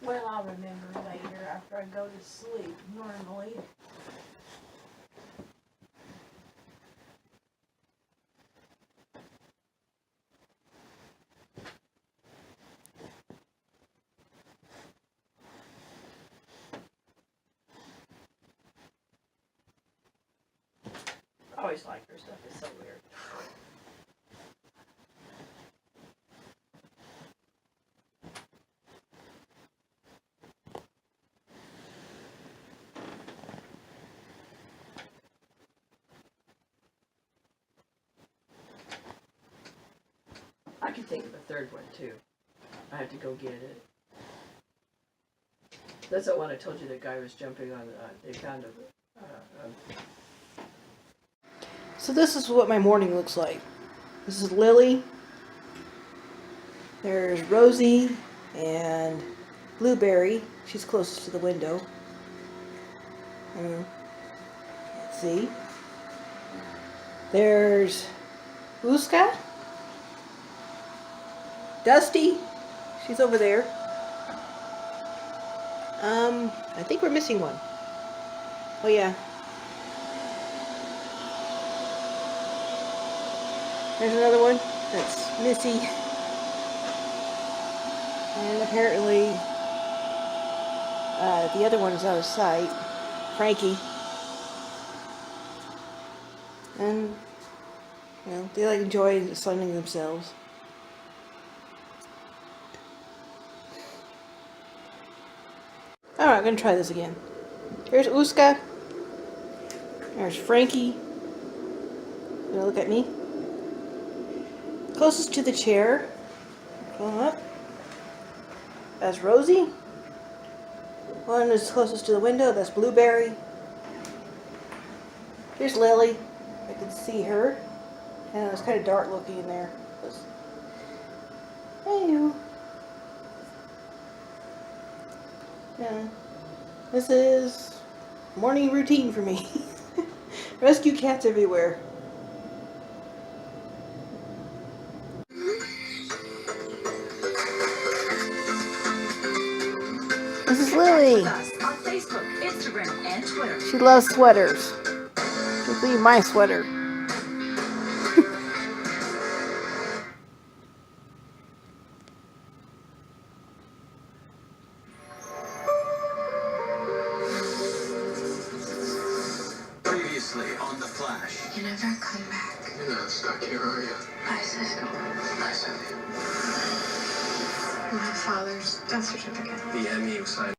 Well, I'll remember later after I go to sleep, normally. I always like her stuff, it's so weird. I can think of a third one too. I have to go get it. That's the one I told you the guy was jumping on. They found a. So this is what my morning looks like. This is Lily. There's Rosie and Blueberry. She's closest to the window. Let's see. There's Uska. Dusty. She's over there. I think we're missing one. Oh yeah. There's another one. That's Missy. And apparently, the other one is out of sight. Frankie. And, you know, they like enjoy sunning themselves. Alright, I'm gonna try this again. Here's Uska. There's Frankie. You gonna look at me? Closest to the chair. Come up. That's Rosie. One is closest to the window. That's Blueberry. Here's Lily. I can see her. And it's kind of dark looking in there. Hey you. Yeah. This is morning routine for me. Rescue cats everywhere. This is Lily. On Facebook, Instagram, and Twitter. She loves sweaters. Particularly my sweater. Previously on The Flash. You never come back. You're not stuck here, are you? Bye, Cisco. Bye, Cindy. My father's death certificate. The MEU signed